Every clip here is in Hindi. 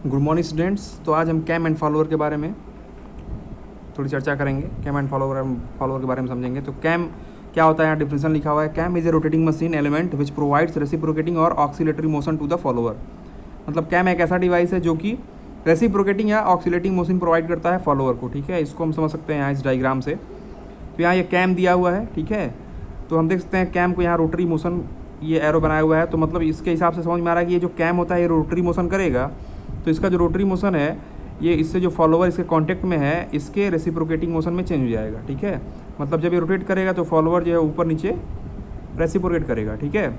Good morning students. तो आज हम कैम एंड फॉलोअर के बारे में थोड़ी चर्चा करेंगे। कैम एंड फॉलोअर के बारे में समझेंगे। तो कैम क्या होता है, यहाँ डिफिनेशन लिखा हुआ है, cam is a rotating machine element which provides reciprocating और oscillatory motion to the follower. मतलब कैम एक ऐसा डिवाइस है जो कि रेसिप्रोकेटिंग या ऑक्सीलेटिंग मोशन प्रोवाइड करता है फॉलोअर को। ठीक है, इसको हम समझ सकते हैं यहाँ इस डायग्राम से। तो यहाँ ये कैम दिया हुआ है, ठीक है। तो हम देख सकते हैं कैम को यहाँ रोटरी मोशन ये एरो बनाया हुआ है। तो मतलब इसके हिसाब से समझ में आ रहा है कि ये जो कैम होता है ये रोटरी मोशन करेगा। तो इसका जो रोटरी मोशन है ये इससे जो फॉलोअर इसके कांटेक्ट में है इसके रेसिप्रोकेटिंग मोशन में चेंज हो जाएगा। ठीक है, मतलब जब ये रोटेट करेगा तो फॉलोअर जो है ऊपर नीचे रेसिप्रोकेट करेगा। ठीक है,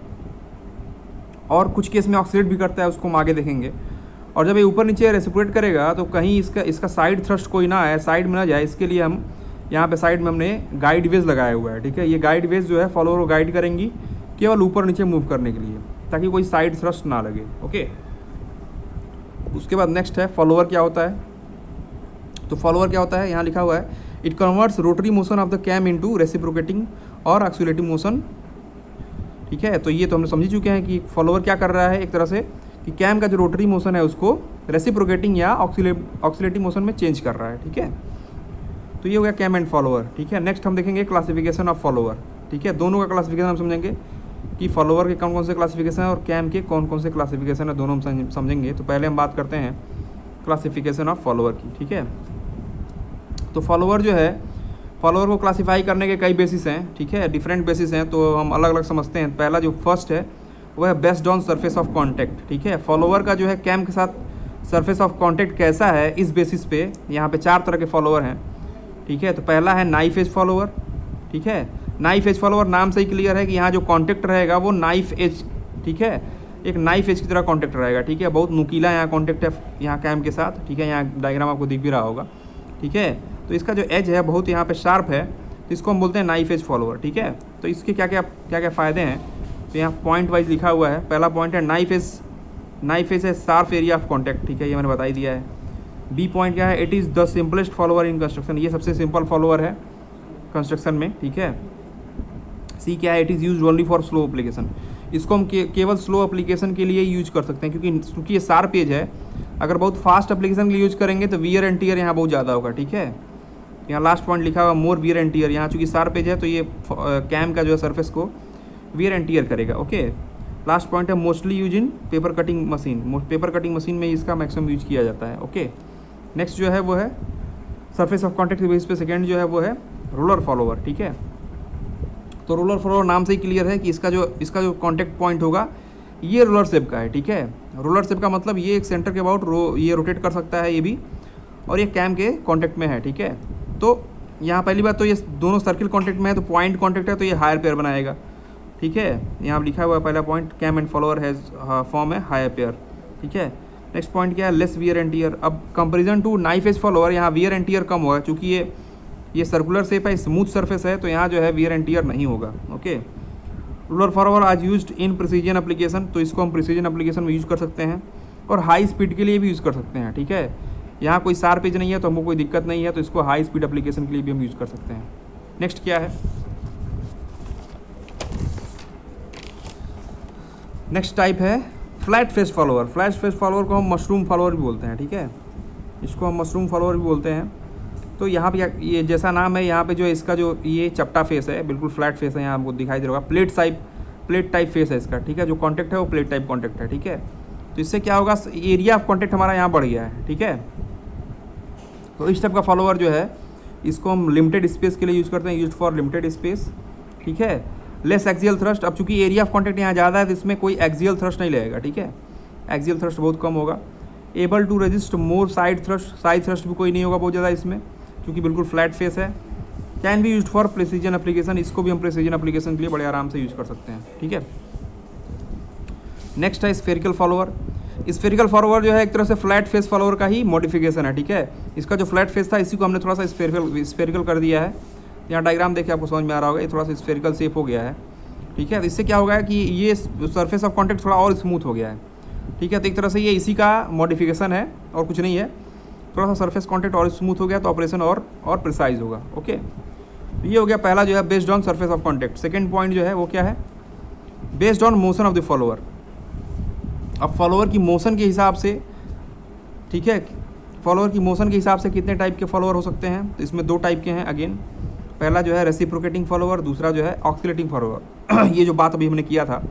और कुछ केस में ऑक्सीलेट भी करता है, उसको हम आगे देखेंगे। और जब ये ऊपर नीचे रेसिप्रोकेट करेगा तो कहीं इसका साइड थ्रस्ट कोई ना आए, साइड में ना जाए, इसके लिए हम यहाँ पे साइड में हमने गाइड वेज लगाया हुआ है। ठीक है, ये गाइड वेज जो है फॉलोअर को गाइड करेंगी केवल ऊपर नीचे मूव करने के लिए, ताकि कोई साइड थ्रस्ट ना लगे। ओके, उसके बाद नेक्स्ट है फॉलोअर क्या होता है। तो फॉलोअर क्या होता है, यहाँ लिखा हुआ है, it converts rotary motion of the cam into reciprocating और ऑक्सीलेटिंग मोशन। ठीक है, तो ये तो हमने समझ चुके हैं कि फॉलोअर क्या कर रहा है, एक तरह से कि कैम का जो रोटरी मोशन है उसको रेसिप्रोकेटिंग या ऑक्सीलेटिंग मोशन में चेंज कर रहा है। ठीक है, तो ये हो गया कैम एंड फॉलोअर। ठीक है, नेक्स्ट हम देखेंगे क्लासिफिकेशन ऑफ फॉलोअर। ठीक है, दोनों का क्लासिफिकेशन हम समझेंगे कि फॉलोअर के कौन कौन से क्लासिफिकेशन है और कैम के कौन कौन से क्लासिफिकेशन है, दोनों हम समझेंगे। तो पहले हम बात करते हैं क्लासिफिकेशन ऑफ फॉलोअर की। ठीक है, तो फॉलोअर जो है, फॉलोअर को क्लासीफाई करने के कई बेसिस हैं। ठीक है, डिफरेंट बेसिस हैं, तो हम अलग अलग समझते हैं। पहला जो फर्स्ट है वो है based on surface of contact. ठीक है, फॉलोअर का जो है कैम के साथ सरफेस ऑफ कॉन्टैक्ट कैसा है, इस बेसिस पे यहाँ पे 4 तरह के फॉलोअर हैं। ठीक है, तो पहला है नाइफ एज फॉलोअर। ठीक है, नाइफ एज फॉलोअर नाम से ही क्लियर है कि यहाँ जो कॉन्टैक्ट रहेगा वो नाइफ एज, ठीक है, एक नाइफ एज की तरह कॉन्टैक्ट रहेगा। ठीक है, बहुत नुकीला यहाँ कॉन्टैक्ट है यहाँ कैम के साथ। ठीक है, यहाँ डायग्राम आपको दिख भी रहा होगा। ठीक है, तो इसका जो एज है बहुत यहाँ पे शार्प है, तो इसको हम बोलते हैं नाइफ एज फॉलोअर। ठीक है, तो इसके क्या क्या फ़ायदे हैं, तो यहाँ पॉइंट वाइज लिखा हुआ है। पहला पॉइंट है नाइफ एज है शार्प एरिया ऑफ कॉन्टैक्ट। ठीक है, ये मैंने बता ही दिया है। बी पॉइंट क्या है, it is the simplest follower in construction, ये सबसे सिंपल फॉलोअर है कंस्ट्रक्शन में। ठीक है, सी क्या है, it is use only for slow application, इसको हम केवल स्लो एप्लीकेशन के लिए यूज कर सकते हैं, क्योंकि ये शार्प पेज है। अगर बहुत फास्ट एप्लीकेशन के लिए यूज करेंगे तो वियर एंड टियर यहाँ बहुत ज़्यादा होगा। ठीक है, यहाँ लास्ट पॉइंट लिखा हुआ मोर वियर एंड टियर, यहाँ चूँकि शार्प पेज है तो ये कैम का जो है सर्फेस को वियर एंड टियर करेगा। ओके, लास्ट पॉइंट है mostly use in paper cutting machine, paper cutting machine में इसका मैक्सिमम यूज किया जाता है। ओके, नेक्स्ट जो है वो है सरफेस ऑफ कॉन्टैक्ट के बेस पे सेकेंड जो है वो है रोलर फॉलोअर। ठीक है, तो रोलर फॉलोअर नाम से ही क्लियर है कि इसका जो कॉन्टैक्ट पॉइंट होगा ये रोलर शेप का है। ठीक है, रोलर शेप का मतलब ये एक सेंटर के अबाउट ये रोटेट कर सकता है ये भी, और ये कैम के कॉन्टैक्ट में है। ठीक है, तो यहाँ पहली बात तो ये दोनों सर्किल कॉन्टैक्ट में है, तो पॉइंट कॉन्टैक्ट है तो ये हायर पेयर बनाएगा। ठीक है, यहाँ लिखा हुआ है पहला point, cam and follower has form है हायर पेयर। ठीक है, नेक्स्ट पॉइंट क्या है, लेस वियर एंड टियर। अब comparison to knife edge follower यहाँ वियर एंड टियर कम होगा, क्योंकि ये सर्कुलर शेप है, स्मूथ सरफेस है, तो यहाँ जो है वियर एंड टियर नहीं होगा। ओके, रोलर फॉलोअर आज यूज्ड इन प्रिसीजन एप्लीकेशन, तो इसको हम प्रिसीजन एप्लीकेशन में यूज कर सकते हैं और हाई स्पीड के लिए भी यूज़ कर सकते हैं। ठीक है, यहाँ कोई शार्प पेज नहीं है तो हमको कोई दिक्कत नहीं है, तो इसको हाई स्पीड एप्लीकेशन के लिए भी हम यूज़ कर सकते हैं। नेक्स्ट क्या है, नेक्स्ट टाइप है flat face follower. Flat face follower को हम मशरूम फॉलोअर भी बोलते हैं। ठीक है, इसको हम मशरूम फॉलोअर भी बोलते हैं। तो यहाँ पे ये जैसा नाम है, यहाँ पे जो इसका जो ये चपटा फेस है, बिल्कुल फ्लैट फेस है, यहाँ आपको दिखाई दे रहा होगा, प्लेट टाइप फेस है इसका। ठीक है, जो कॉन्टैक्ट है वो प्लेट टाइप कॉन्टैक्ट है। ठीक है, तो इससे क्या होगा, एरिया ऑफ कॉन्टैक्ट हमारा यहाँ बढ़ गया है। ठीक है, तो इस टाइप का फॉलोअर जो है इसको हम लिमिटेड स्पेस के लिए यूज़ करते हैं, यूज फॉर लिमिटेड स्पेस। ठीक है, लेस एक्सियल थ्रस्ट, अब चूंकि एरिया ऑफ कॉन्टैक्ट यहाँ ज़्यादा है तो इसमें कोई एक्सियल थ्रस्ट नहीं लगेगा। ठीक है, एक्सियल थ्रस्ट बहुत कम होगा। Able to resist more side thrust भी कोई नहीं होगा बहुत ज़्यादा इसमें, क्योंकि बिल्कुल फ्लैट फेस है। Can be use for precision application, इसको भी हम प्रिसीजन एप्लीकेशन के लिए बड़े आराम से यूज कर सकते हैं। ठीक है, नेक्स्ट है स्फेरिकल फॉलोअर। स्फेरिकल फॉलोअर जो है एक तरह से फ्लैट फेस फॉलोअर का ही मॉडिफिकेशन है। ठीक है, इसका जो फ्लैट फेस था इसी को हमने थोड़ा सा स्फेरिकल कर दिया है। यहाँ डायग्राम देखिए आपको समझ में आ रहा होगा, ये थोड़ा सा स्फेरिकल शेप हो गया है। ठीक है, तो इससे क्या होगा कि ये सरफेस ऑफ कॉन्टैक्ट थोड़ा और स्मूथ हो गया है। ठीक है, तो एक तरह से ये इसी का मॉडिफिकेशन है और कुछ नहीं है, थोड़ा सा सरफेस कॉन्टैक्ट और स्मूथ हो गया तो ऑपरेशन और प्रिसाइज होगा। ओके, तो ये हो गया पहला जो है based on surface of contact. Second point जो है वो क्या है, based on motion of the follower. अब फॉलोअर की मोशन के हिसाब से ठीक है। फॉलोअर की मोशन के हिसाब से कितने टाइप के फॉलोअर हो सकते हैं, तो इसमें 2 टाइप के हैं अगेन। पहला जो है रेसिप्रोकेटिंग फॉलोअर, दूसरा जो है ऑक्सीलेटिंग फॉलोअर। ये जो बात अभी हमने किया था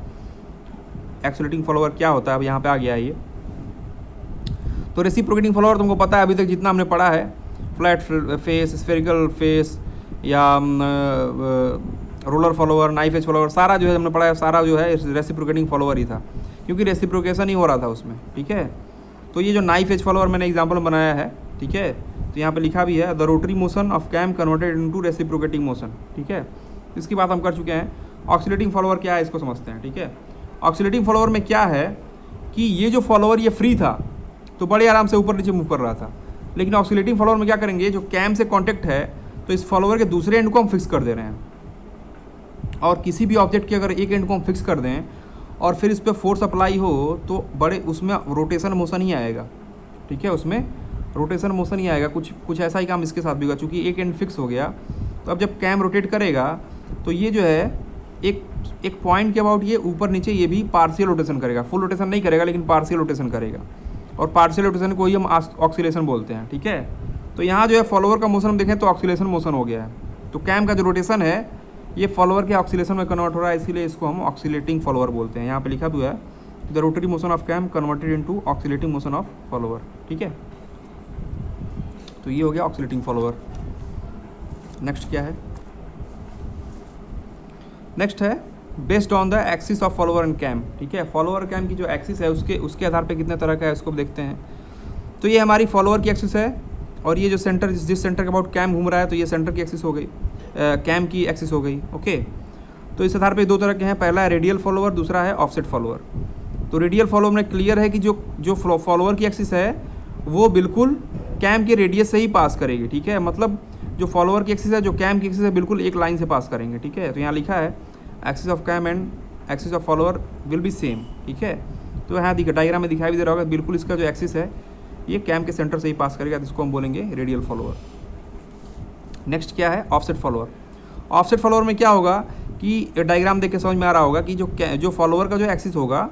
एक्सीलरेटिंग फॉलोअर क्या होता है, अब यहाँ पे आ गया है ये। तो रेसिप्रोकेटिंग फॉलोअर तुमको पता है अभी तक जितना हमने पढ़ा है, फ्लैट फेस, स्फेरिकल फेस या roller follower, knife edge follower, सारा जो है हमने पढ़ा है, सारा जो है रेसिप्रोकेटिंग फॉलोअर ही था, क्योंकि रेसिप्रोकेशन ही हो रहा था उसमें। ठीक है, तो ये जो नाइफ एज फॉलोअर मैंने एग्जाम्पल बनाया है, ठीक है, तो यहाँ पे लिखा भी है the rotary motion of cam converted into reciprocating motion. ठीक है, इसकी बात हम कर चुके हैं। ऑक्सीलेटिंग फॉलोअर क्या है इसको समझते हैं। ठीक है, ऑक्सीलेटिंग फॉलोअर में क्या है कि ये जो फॉलोअर ये फ्री था तो बड़े आराम से ऊपर नीचे मूव कर रहा था, लेकिन ऑक्सीलेटिंग फॉलोअर में क्या करेंगे, जो कैम से कॉन्टेक्ट है तो इस फॉलोअर के दूसरे एंड को हम फिक्स कर दे रहे हैं, और किसी भी ऑब्जेक्ट के अगर एक एंड को हम फिक्स कर दें और फिर इस पर फोर्स अप्लाई हो तो बड़े उसमें रोटेशन मोशन ही आएगा। ठीक है, उसमें रोटेशन मोशन ही आएगा। कुछ ऐसा ही काम इसके साथ भी होगा, चूँकि एक एंड फिक्स हो गया तो अब जब कैम रोटेट करेगा तो ये जो है एक पॉइंट के अबाउट ये ऊपर नीचे ये भी पार्शियल रोटेशन करेगा, फुल रोटेशन नहीं करेगा लेकिन पार्शियल रोटेशन करेगा, और पार्शियल रोटेशन को ही हम ऑक्सीलेशन बोलते हैं। ठीक है, तो यहाँ जो है फॉलोअर का मोशन हम देखें तो ऑक्सीलेशन मोशन हो गया है, तो कैम का जो रोटेशन है ये फॉलोअर के ऑक्सीलेशन में कन्वर्ट हो रहा है, इसीलिए इसको हम ऑक्सीलेटिंग फॉलोअर बोलते हैं। यहाँ पे लिखा हुआ है the rotary motion of cam converted into oscillating motion of follower. ठीक है, तो ये हो गया ऑक्सीलेटिंग फॉलोअर। नेक्स्ट क्या है, नेक्स्ट है based on the axis of follower and cam. ठीक है, फॉलोअर कैम की जो एक्सिस है उसके आधार पे कितने तरह का है उसको देखते हैं। तो ये हमारी फॉलोअर की एक्सिस है, और ये जो सेंटर जिस सेंटर के अबाउट कैम घूम रहा है तो ये सेंटर की एक्सिस हो गई, कैम की एक्सिस हो गई। ओके, तो इस आधार पे 2 तरह के हैं, पहला है रेडियल फॉलोअर, दूसरा है ऑफसेट फॉलोअर। तो रेडियल फॉलोअर में क्लियर है कि जो फॉलोअर की एक्सिस है वो बिल्कुल कैम के रेडियस से ही पास करेगी। ठीक है, मतलब जो फॉलोअर की एक्सिस है, जो कैम की एक्सिस है, बिल्कुल एक लाइन से पास करेंगे। ठीक है, तो यहाँ लिखा है axis of cam and axis of follower will be same. ठीक है, तो यहाँ डायग्राम में दिखाई भी दे रहा होगा, बिल्कुल इसका जो एक्सिस है ये कैम के सेंटर से ही पास करेगा, जिसको हम बोलेंगे रेडियल फॉलोअर। नेक्स्ट क्या है, ऑफसेट फॉलोअर। ऑफसेट फॉलोअर में क्या होगा कि डायग्राम देख के समझ में आ रहा होगा कि जो फॉलोअर का जो एक्सिस होगा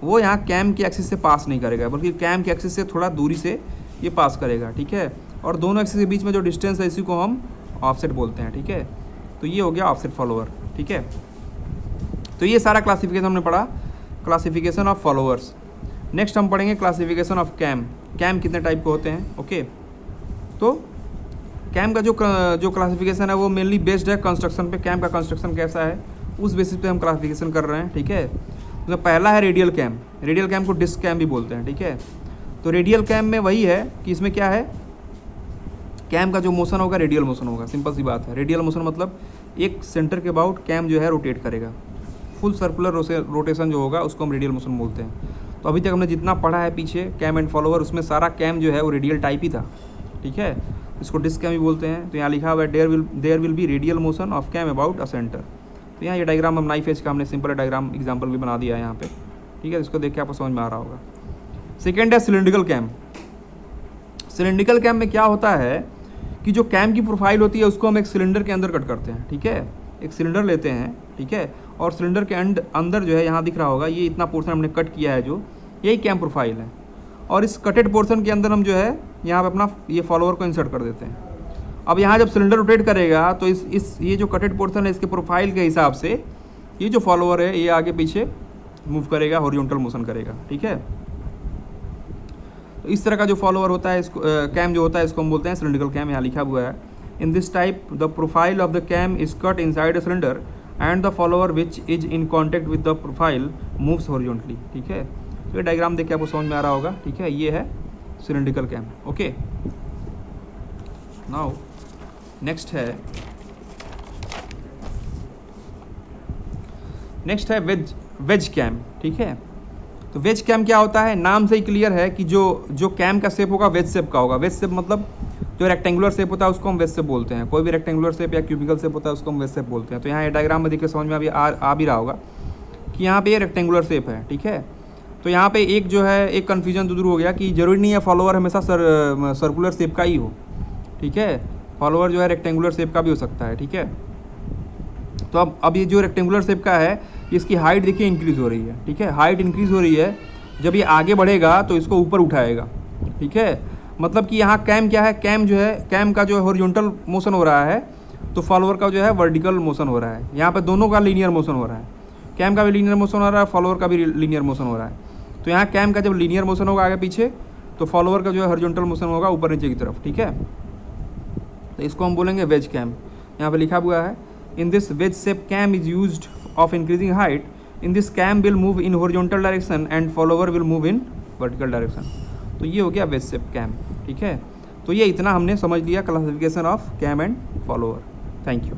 वो यहाँ कैम के एक्सिस से पास नहीं करेगा, बल्कि कैम के एक्सिस से थोड़ा दूरी से ये पास करेगा। ठीक है, और दोनों एक्सिस के बीच में जो डिस्टेंस है इसी को हम ऑफसेट बोलते हैं। ठीक है, तो ये हो गया ऑफसेट फॉलोअर। ठीक है, तो ये सारा क्लासिफिकेशन हमने पढ़ा, क्लासिफिकेशन ऑफ फॉलोअर्स। नेक्स्ट हम पढ़ेंगे क्लासिफिकेशन ऑफ कैम। कैम कितने टाइप के होते हैं। ओके, तो कैम का जो क्लासिफिकेशन है वो मेनली बेस्ड है कंस्ट्रक्शन पे, कैम का कंस्ट्रक्शन कैसा है उस बेसिस पे हम क्लासिफिकेशन कर रहे हैं। ठीक है, तो पहला है रेडियल कैम। रेडियल कैम को डिस्क कैम भी बोलते हैं। ठीक है, तो रेडियल कैम में वही है कि इसमें क्या है, कैम का जो मोशन होगा रेडियल मोशन होगा, सिंपल सी बात है। रेडियल मोशन मतलब एक सेंटर के अबाउट कैम जो है रोटेट करेगा, फुल सर्कुलर रोटेशन जो होगा उसको हम रेडियल मोशन बोलते हैं। तो अभी तक हमने जितना पढ़ा है पीछे कैम एंड फॉलोअर, उसमें सारा कैम जो है वो रेडियल टाइप ही था। ठीक है, इसको डिस्क कैम भी बोलते हैं। तो यहाँ लिखा हुआ है there will be radial motion of cam about a centre. तो यहाँ ये डायग्राम हम नाइफ एज का हमने सिंपल डायग्राम एग्जाम्पल भी बना दिया है यहाँ पे। ठीक है, इसको देख के आपको समझ में आ रहा होगा। सेकेंड है सिलिंड्रिकल कैम। सिलिंड्रिकल कैम में क्या होता है कि जो कैम की प्रोफाइल होती है उसको हम एक सिलेंडर के अंदर कट करते हैं। ठीक है, एक सिलेंडर लेते हैं। ठीक है, और सिलेंडर के अंदर जो है यहाँ दिख रहा होगा, ये इतना पोर्शन हमने कट किया है, जो यही कैम प्रोफाइल है, और इस कटेड पोर्शन के अंदर हम जो है यहाँ पे अपना ये फॉलोअर को इंसर्ट कर देते हैं। अब यहाँ जब सिलेंडर रोटेट करेगा तो ये जो कटेड पोर्शन है इसके प्रोफाइल के हिसाब से ये जो फॉलोअर है ये आगे पीछे मूव करेगा, हॉरिजॉन्टल मोशन करेगा। ठीक है, तो इस तरह का जो फॉलोअर होता है इसको कैम जो होता है इसको हम बोलते हैं सिलिंड्रिकल कैम। यहाँ लिखा हुआ है in this type the profile of the cam is cut inside a cylinder and the follower which is in contact with the profile moves horizontally. ठीक है, तो ये डायग्राम देख के आपको समझ में आ रहा होगा। ठीक है, ये है cylindrical cam. Okay, now next है वेज कैम। ठीक है, तो वेज कैम क्या होता है, नाम से ही क्लियर है कि जो कैम का शेप होगा वेज शेप का होगा। वेज शेप मतलब जो रेक्टेंगुलर शेप होता है उसको हम वेज शेप बोलते हैं। कोई भी रेक्टेंगुलर शेप या क्यूबिकल शेप होता है उसको हम वेज शेप बोलते हैं। तो यहाँ ये डायग्राम में देखिए समझ में अभी आ भी रहा होगा कि यहाँ पे ये रेक्टेंगुलर शेप है। ठीक है, तो यहाँ पे एक जो है एक कन्फ्यूजन तो दूर हो गया कि जरूरी नहीं है फॉलोअर हमेशा सर्कुलर शेप का ही हो। ठीक है, फॉलोअर जो है रेक्टेंगुलर शेप का भी हो सकता है। ठीक है, तो अब ये जो रेक्टेंगुलर शेप का है इसकी हाइट देखिए इंक्रीज़ हो रही है। ठीक है, हाइट इंक्रीज़ हो रही है, जब ये आगे बढ़ेगा तो इसको ऊपर उठाएगा। ठीक है, मतलब कि यहाँ कैम क्या है, कैम जो है, कैम का जो है हॉरिजॉन्टल मोशन हो रहा है, तो फॉलोअर का जो है वर्टिकल मोशन हो रहा है। यहाँ पे दोनों का लीनियर मोशन हो रहा है, कैम का भी लीनियर मोशन हो रहा है, फॉलोअर का भी लीनियर मोशन हो रहा है। तो यहाँ कैम का जब लीनियर मोशन होगा आगे पीछे, तो फॉलोअर का जो है हॉरिजॉन्टल मोशन होगा ऊपर नीचे की तरफ, ठीक है। तो इसको हम बोलेंगे वेज कैम। यहाँ पे लिखा हुआ है in this wedge shape cam is used of increasing height, in this cam will move in horizontal direction and follower will move in vertical direction. तो ये हो गया वेज शेप कैम, ठीक है। तो ये इतना हमने समझ लिया classification of cam and follower. Thank you.